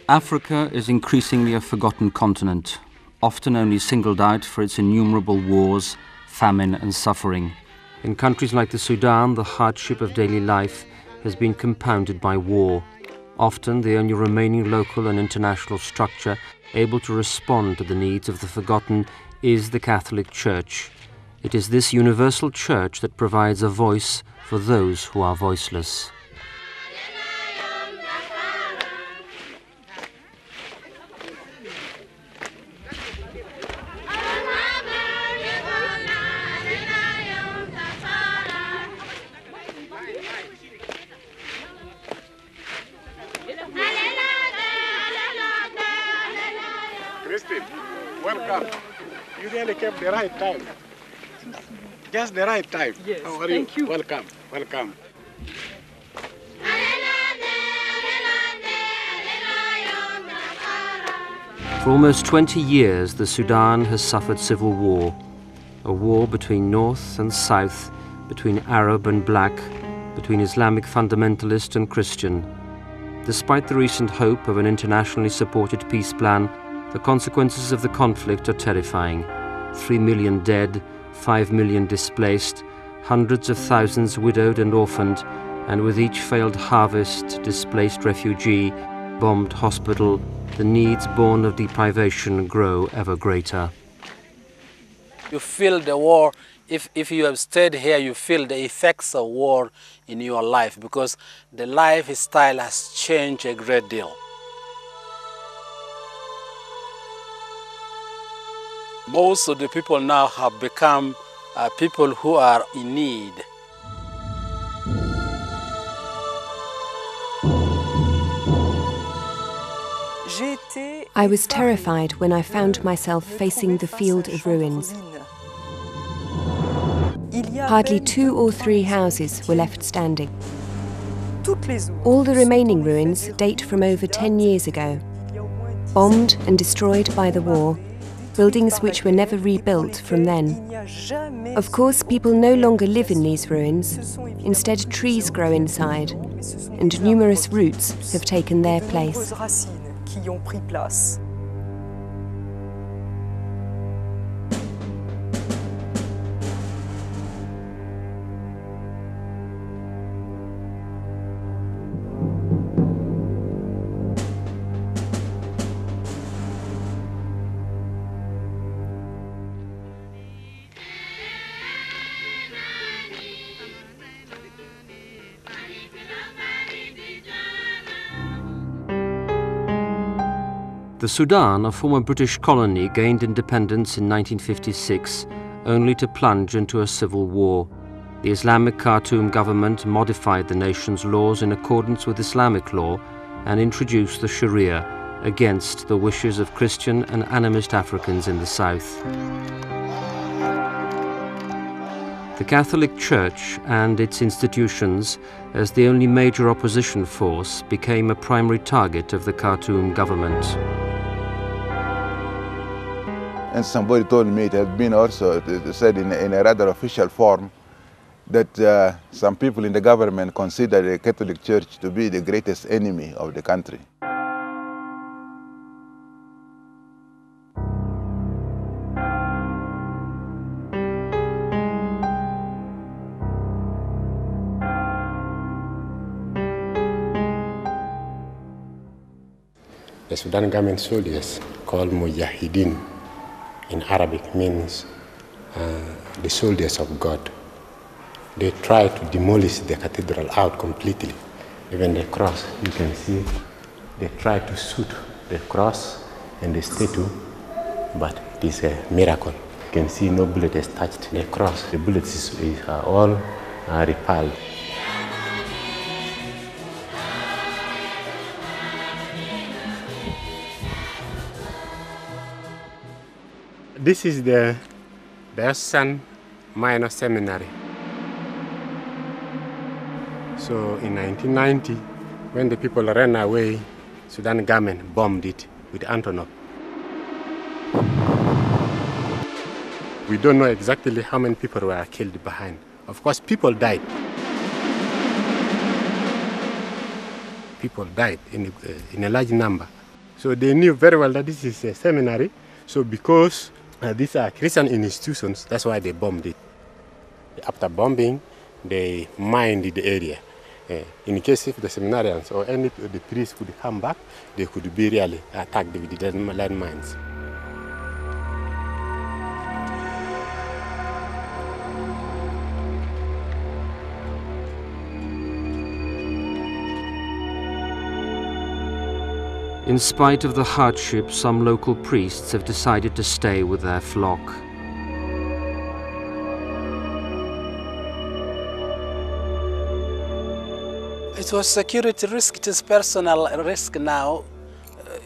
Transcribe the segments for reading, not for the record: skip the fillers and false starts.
Africa is increasingly a forgotten continent, often only singled out for its innumerable wars, famine and suffering. In countries like the Sudan, the hardship of daily life has been compounded by war. Often the only remaining local and international structure able to respond to the needs of the forgotten is the Catholic Church. It is this universal church that provides a voice for those who are voiceless. Welcome. You really came the right time. Just the right time. Yes, how are thank you. Welcome, welcome. For almost 20 years, the Sudan has suffered civil war. A war between North and South, between Arab and Black, between Islamic fundamentalist and Christian. Despite the recent hope of an internationally supported peace plan, the consequences of the conflict are terrifying. 3 million dead, 5 million displaced, hundreds of thousands widowed and orphaned, and with each failed harvest, displaced refugee, bombed hospital, the needs born of deprivation grow ever greater. You feel the war. If you have stayed here, you feel the effects of war in your life because the lifestyle has changed a great deal. Most of the people now have become people who are in need. I was terrified when I found myself facing the field of ruins. Hardly 2 or 3 houses were left standing. All the remaining ruins date from over 10 years ago. Bombed and destroyed by the war, buildings which were never rebuilt from then. Of course, people no longer live in these ruins. Instead, trees grow inside, and numerous roots have taken their place. The Sudan, a former British colony, gained independence in 1956, only to plunge into a civil war. The Islamic Khartoum government modified the nation's laws in accordance with Islamic law and introduced the Shari'ah against the wishes of Christian and animist Africans in the south. The Catholic Church and its institutions, as the only major opposition force, became a primary target of the Khartoum government. And somebody told me, it has been also said in a rather official form, that some people in the government consider the Catholic Church to be the greatest enemy of the country. The Sudan government soldiers, called Mujahideen in Arabic, means the soldiers of God. They try to demolish the cathedral out completely. Even the cross, you can see, they try to shoot the cross and the statue, but it is a miracle. You can see no bullet has touched the cross. The bullets are all repelled. This is the Sun Minor Seminary. So in 1990, when the people ran away, Sudan government bombed it with Antonov. We don't know exactly how many people were killed behind. Of course, people died. People died in a large number. So they knew very well that this is a seminary. So because these are Christian institutions, that's why they bombed it. After bombing, they mined the area. In case if the seminarians or any of the priests could come back, they could be really attacked with the landmines. In spite of the hardship, some local priests have decided to stay with their flock. It was security risk, it is personal risk now.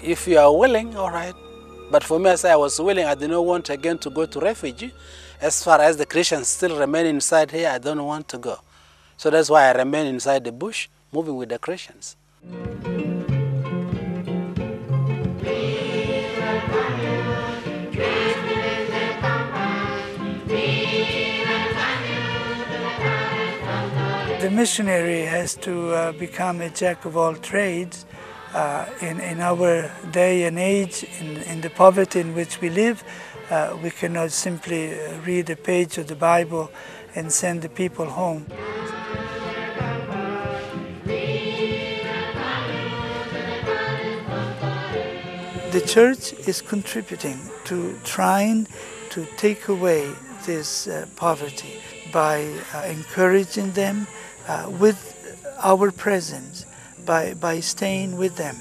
If you are willing, all right. But for me, as I was willing, I did not want again to go to refugee. As far as the Christians still remain inside here, I don't want to go. So that's why I remain inside the bush, moving with the Christians. The missionary has to become a jack of all trades. In our day and age, in the poverty in which we live, we cannot simply read a page of the Bible and send the people home. The church is contributing to trying to take away this poverty by encouraging them with our presence, by staying with them,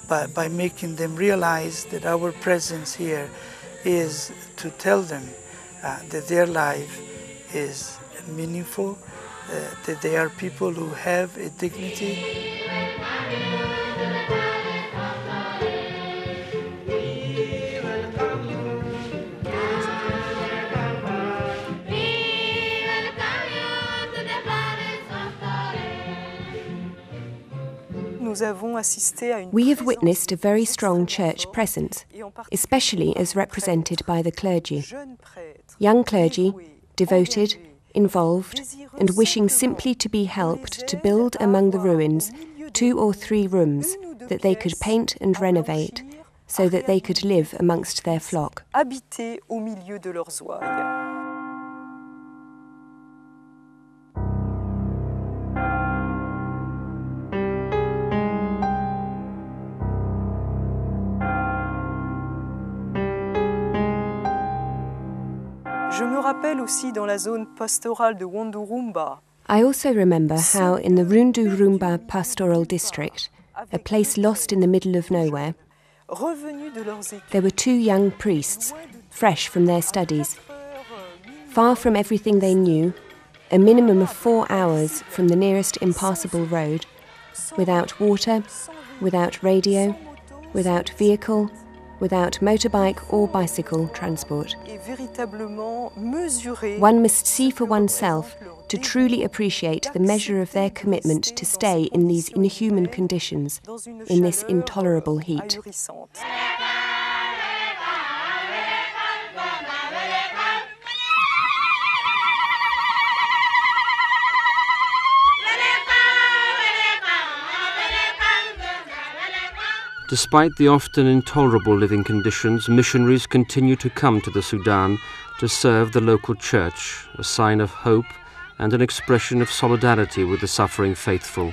by making them realize that our presence here is to tell them that their life is meaningful, that they are people who have a dignity. We have witnessed a very strong church presence, especially as represented by the clergy. Young clergy, devoted, involved, and wishing simply to be helped to build among the ruins 2 or 3 rooms that they could paint and renovate so that they could live amongst their flock. I also remember how in the Rundu-Rumba pastoral district, a place lost in the middle of nowhere, there were 2 young priests, fresh from their studies. Far from everything they knew, a minimum of 4 hours from the nearest impassable road, without water, without radio, without vehicle, without motorbike or bicycle transport. One must see for oneself to truly appreciate the measure of their commitment to stay in these inhuman conditions, in this intolerable heat. Despite the often intolerable living conditions, missionaries continue to come to the Sudan to serve the local church, a sign of hope and an expression of solidarity with the suffering faithful.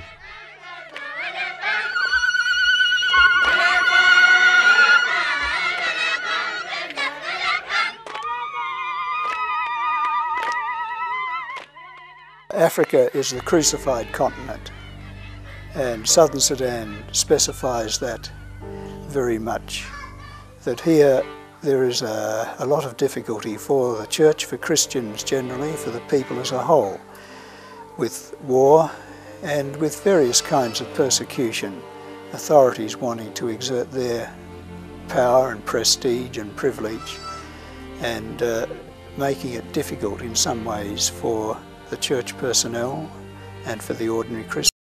Africa is the crucified continent, and southern Sudan specifies that very much, that here there is a lot of difficulty for the church, for Christians generally, for the people as a whole, with war and with various kinds of persecution, authorities wanting to exert their power and prestige and privilege, and making it difficult in some ways for the church personnel and for the ordinary Christian.